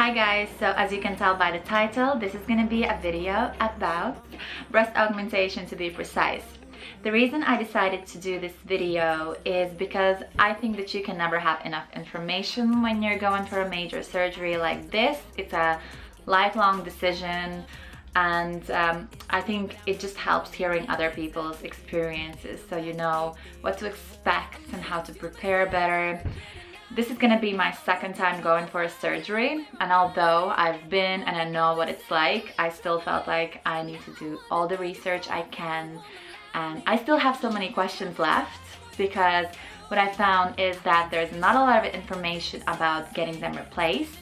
Hi guys, so as you can tell by the title, this is going to be a video about breast augmentation, to be precise. The reason I decided to do this video is because I think that you can never have enough information when you're going for a major surgery like this. It's a lifelong decision, and I think it just helps hearing other people's experiences so you know what to expect and how to prepare better. This is gonna be my second time going for a surgery, and although I've been and I know what it's like, I still felt like I need to do all the research I can, and I still have so many questions left because what I found is that there's not a lot of information about getting them replaced.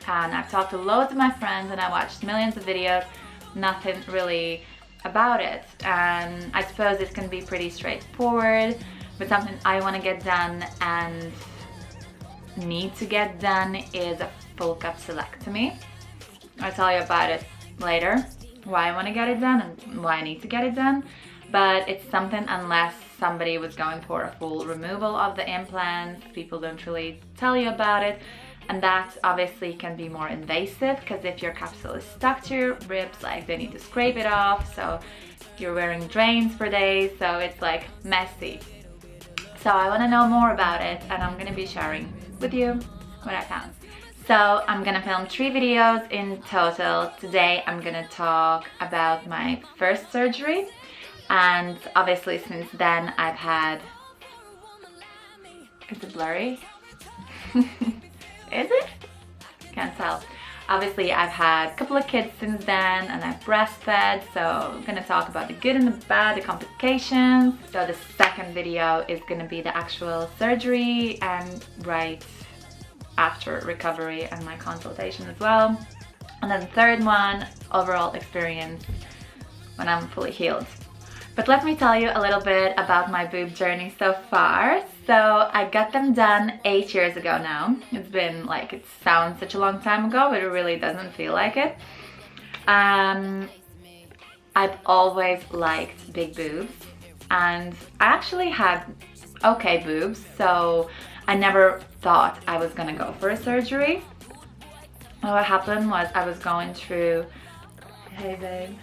And I've talked to loads of my friends and I watched millions of videos, nothing really about it. And I suppose it's gonna be pretty straightforward, but something I want to get done and need to get done is a full capsulectomy. I'll tell you about it later, why I want to get it done and why I need to get it done. But it's something, unless somebody was going for a full removal of the implants, people don't really tell you about it. And that obviously can be more invasive, because if your capsule is stuck to your ribs, like they need to scrape it off, so you're wearing drains for days, so it's like messy. So I want to know more about it, and I'm going to be sharing with you what I found. So I'm going to film 3 videos in total. Today I'm going to talk about my first surgery, and obviously since then I've had... Is it blurry? Is it? Can't tell. Obviously I've had a couple of kids since then, and I've breastfed, so I'm gonna talk about the good and the bad, the complications. So the second video is gonna be the actual surgery and right after recovery and my consultation as well. And then the third one, overall experience when I'm fully healed. But let me tell you a little bit about my boob journey so far. So I got them done 8 years ago now. It's been like, it sounds such a long time ago, but it really doesn't feel like it. I've always liked big boobs, and I actually had okay boobs, so I never thought I was gonna go for a surgery. What happened was I was going through, hey babe,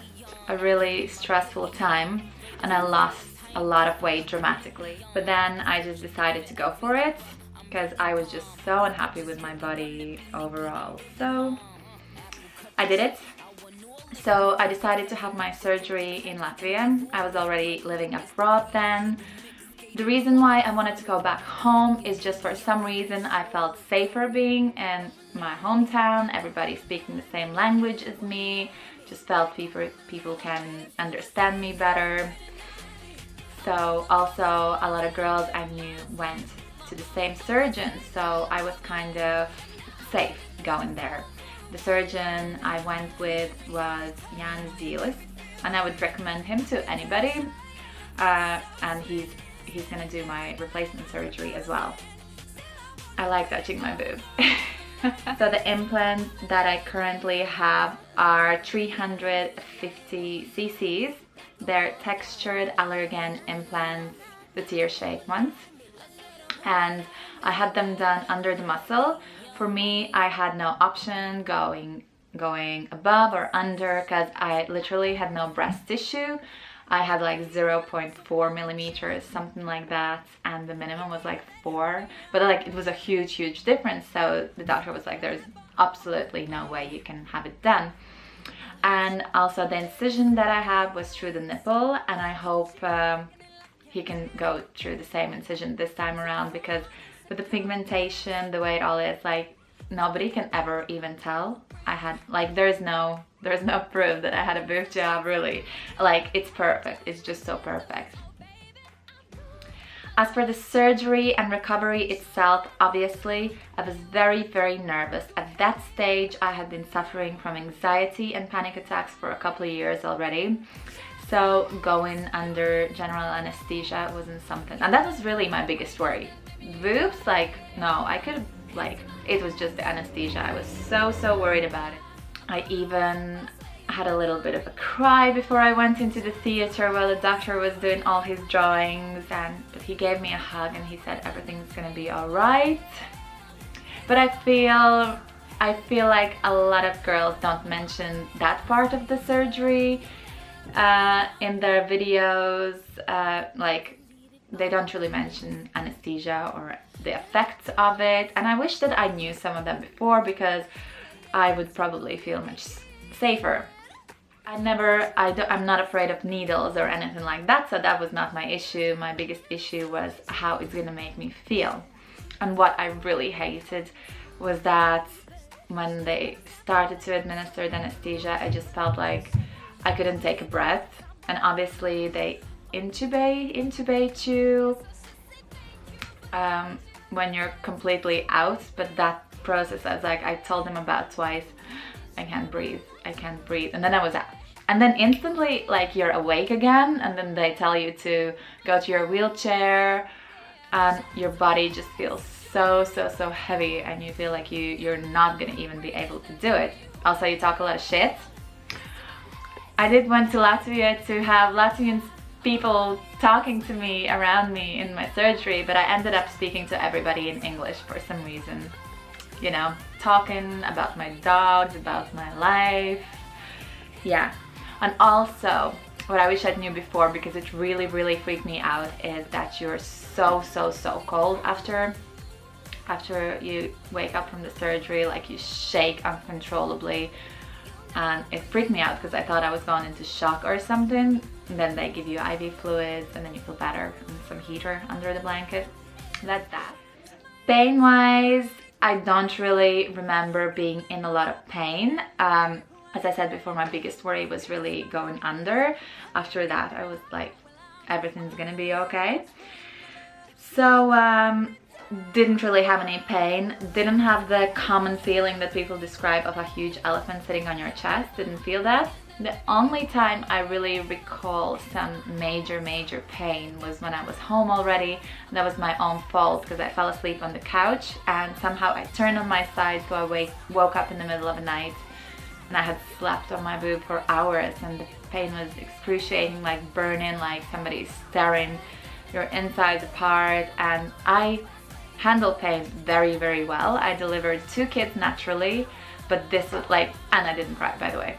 a really stressful time, and I lost a lot of weight dramatically. But then I just decided to go for it because I was just so unhappy with my body overall. So I did it. So I decided to have my surgery in Latvia. I was already living abroad then. The reason why I wanted to go back home is just for some reason I felt safer being in my hometown. Everybody speaking the same language as me. Just felt people can understand me better. So also a lot of girls I knew went to the same surgeon, so I was kind of safe going there. The surgeon I went with was Jan Zielis, and I would recommend him to anybody. And he's gonna do my replacement surgery as well. I like touching my boob. So the implants that I currently have are 350 cc's. They're textured allergen implants, the tear-shaped ones. And I had them done under the muscle. For me, I had no option going above or under, because I literally had no breast tissue. I had like 0.4 millimeters, something like that, and the minimum was like 4. But like it was a huge difference, so the doctor was like, there's absolutely no way you can have it done. And also the incision that I have was through the nipple, and I hope he can go through the same incision this time around, because with the pigmentation, the way it all is, like nobody can ever even tell. I had like there's no proof that I had a boob job, really. Like it's perfect, it's just so perfect. As for the surgery and recovery itself, obviously, I was very nervous. At that stage, I had been suffering from anxiety and panic attacks for a couple of years already. So going under general anesthesia wasn't something, and that was really my biggest worry. Boobs, like, no, I could, like, it was just the anesthesia. I was so worried about it. I even had a little bit of a cry before I went into the theater while the doctor was doing all his drawings, but he gave me a hug and he said everything's gonna be all right. But I feel I feel like a lot of girls don't mention that part of the surgery in their videos. Like they don't really mention anesthesia or the effects of it, and I wish that I knew some of them before, because I would probably feel much safer. I'm not afraid of needles or anything like that, so that was not my issue. My biggest issue was how it's gonna make me feel. And what I really hated was that when they started to administer the anesthesia, I just felt like I couldn't take a breath. And obviously they intubate you when you're completely out, but that process, I was like, I told them about twice, I can't breathe, and then I was out. And then instantly, like, you're awake again, and then they tell you to go to your wheelchair, and your body just feels so heavy, and you feel like you're not gonna even be able to do it. Also, you talk a lot of shit. I did went to Latvia to have Latvian people talking to me around me in my surgery, but I ended up speaking to everybody in English for some reason. You know, talking about my dogs, about my life. Yeah. And also, what I wish I knew before, because it really freaked me out, is that you're so cold after you wake up from the surgery. Like, you shake uncontrollably, and it freaked me out because I thought I was going into shock or something. And then they give you IV fluids, and then you feel better, and some heater under the blanket. That's that. Pain-wise, I don't really remember being in a lot of pain. As I said before, my biggest worry was really going under. After that, I was like, everything's gonna be okay. So, didn't really have any pain. Didn't have the common feeling that people describe of a huge elephant sitting on your chest. Didn't feel that. The only time I really recall some major pain was when I was home already. That was my own fault, because I fell asleep on the couch, and somehow I turned on my side, so I woke up in the middle of the night, and I had slept on my boob for hours, and the pain was excruciating, like burning, like somebody's tearing your insides apart. And I handle pain very well. I delivered 2 kids naturally, but this was like, and I didn't cry, by the way.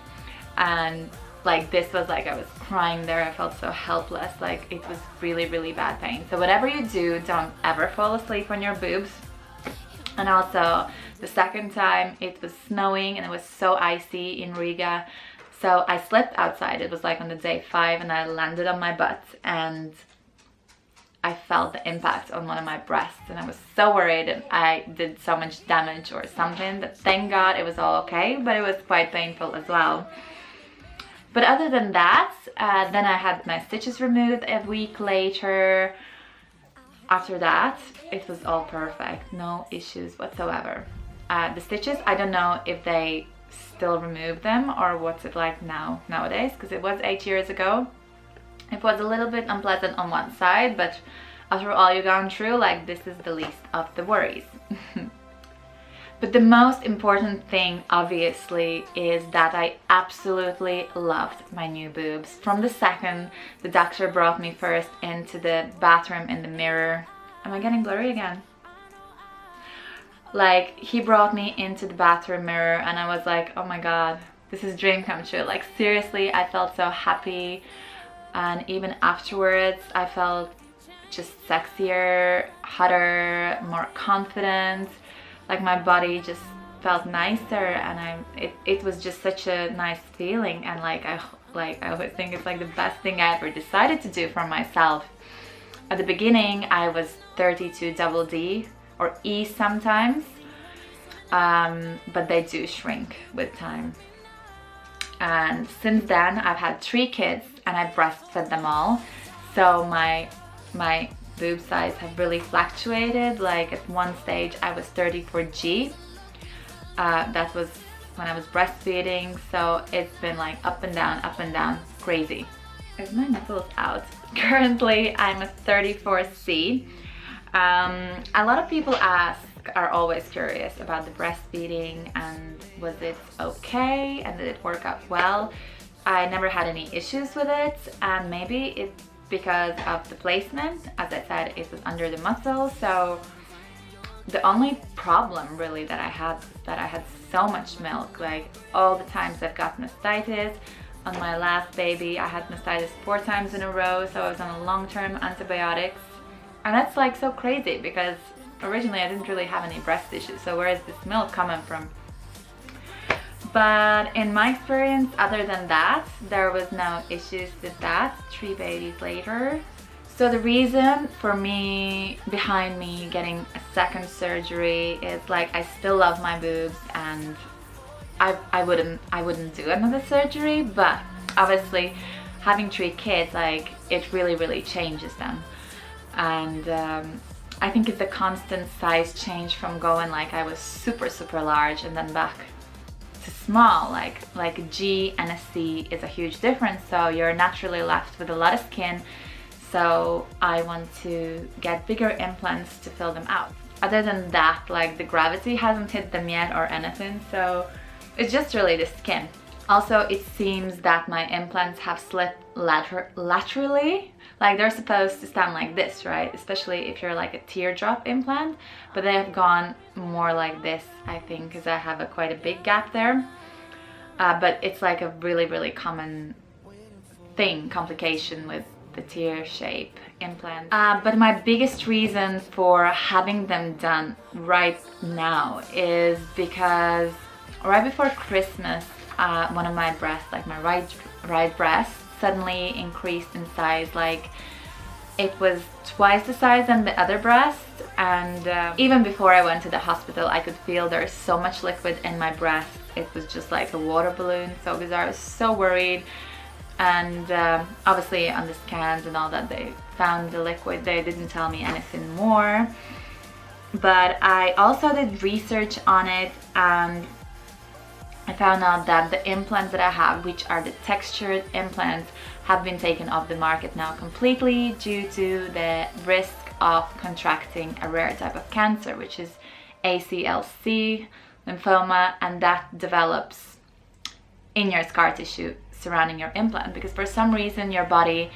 And like, this was like, I was crying there. I felt so helpless. Like, it was really bad pain. So whatever you do, don't ever fall asleep on your boobs. And also, the second time, it was snowing and it was so icy in Riga, so I slept outside. It was like on the day 5, and I landed on my butt, and I felt the impact on one of my breasts, and I was so worried, and I did so much damage or something. But thank God it was all okay, but it was quite painful as well. But other than that, then I had my stitches removed a week later. After that, it was all perfect, no issues whatsoever. The stitches, I don't know if they still remove them or what's it like nowadays, because it was 8 years ago. It was a little bit unpleasant on one side, but after all you've gone through, like, this is the least of the worries. But the most important thing, obviously, is that I absolutely loved my new boobs. From the second the doctor brought me first into the bathroom in the mirror. Am I getting blurry again? Like, he brought me into the bathroom mirror, and I was like, oh my God, this is a dream come true. Like, seriously, I felt so happy. And even afterwards, I felt just sexier, hotter, more confident. Like, my body just felt nicer, and it was just such a nice feeling. And like I always think it's like the best thing I ever decided to do for myself. At the beginning, I was 32 double D or E sometimes, but they do shrink with time. And since then, I've had 3 kids, and I breastfed them all. So my boob size have really fluctuated. Like, at one stage I was 34G. That was when I was breastfeeding, so it's been like up and down, crazy. Is my nipples out? Currently I'm a 34C. A lot of people are always curious about the breastfeeding, and was it okay, and did it work out well? I never had any issues with it, and maybe it's because of the placement. As I said, it was under the muscle, so the only problem really that I had was that I had so much milk. Like all the times I've got mastitis. On my last baby I had mastitis 4 times in a row, so I was on a long-term antibiotics. And that's like so crazy because originally I didn't really have any breast issues, so where is this milk coming from? But in my experience, other than that, there was no issues with that 3 babies later. So the reason for me, behind me getting a second surgery is like I still love my boobs and I wouldn't do another surgery, but obviously having 3 kids, like it really changes them. And I think it's a constant size change from going like I was super large and then back to small. Like a G and a C is a huge difference, so you're naturally left with a lot of skin. So I want to get bigger implants to fill them out. Other than that, like the gravity hasn't hit them yet or anything, so it's just really the skin. Also, it seems that my implants have slipped laterally. Like they're supposed to stand like this, right? Especially if you're like a teardrop implant, but they have gone more like this, I think, because I have quite a big gap there. But it's like a really common complication with the tear shape implant. But my biggest reason for having them done right now is because right before Christmas, one of my breasts, like my right breast, suddenly increased in size. Like it was twice the size than the other breast, and even before I went to the hospital I could feel there's so much liquid in my breast. It was just like a water balloon, so bizarre. I was so worried. And obviously on the scans and all that they found the liquid. They didn't tell me anything more, but I also did research on it and I found out that the implants that I have, which are the textured implants, have been taken off the market now completely due to the risk of contracting a rare type of cancer, which is ACLC, lymphoma, and that develops in your scar tissue surrounding your implant, because for some reason your body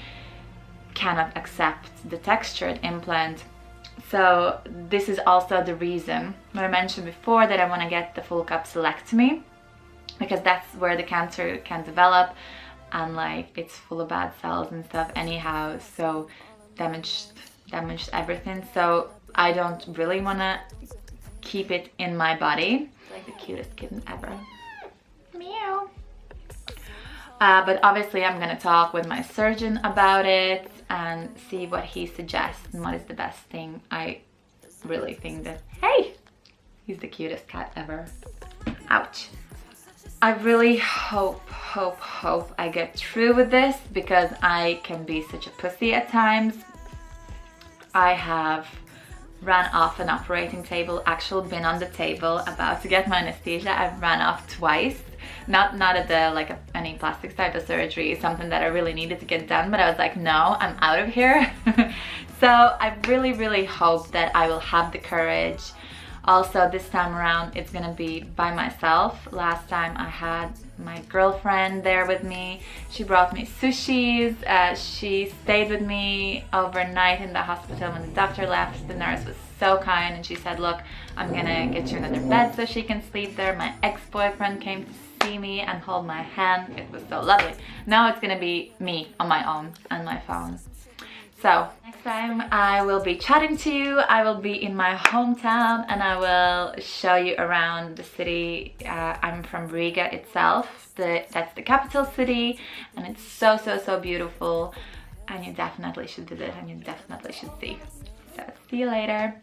cannot accept the textured implant. So this is also the reason what I mentioned before, that I want to get the full capsulectomy, because that's where the cancer can develop, and like it's full of bad cells and stuff anyhow, so damaged everything. So I don't really want to keep it in my body. Like the cutest kitten ever. Meow. But obviously I'm gonna talk with my surgeon about it and see what he suggests and what is the best thing. I really think that, hey, he's the cutest cat ever. Ouch. I really hope I get through with this, because I can be such a pussy at times. I have ran off an operating table, actually been on the table about to get my anesthesia. I've ran off twice. Not at the any plastic type of surgery, something that I really needed to get done, but I was like, no, I'm out of here. So I really hope that I will have the courage. Also this time around it's gonna be by myself. Last time I had my girlfriend there with me. She brought me sushis. She stayed with me overnight in the hospital when the doctor left. The nurse was so kind and she said, look, I'm gonna get you another bed so she can sleep there. My ex-boyfriend came to see me and hold my hand. It was so lovely. Now it's gonna be me on my own and my phone. So next time I will be chatting to you. I will be in my hometown and I will show you around the city. I'm from Riga itself. That's the capital city, and it's so beautiful, and you definitely should visit and you definitely should see. So see you later.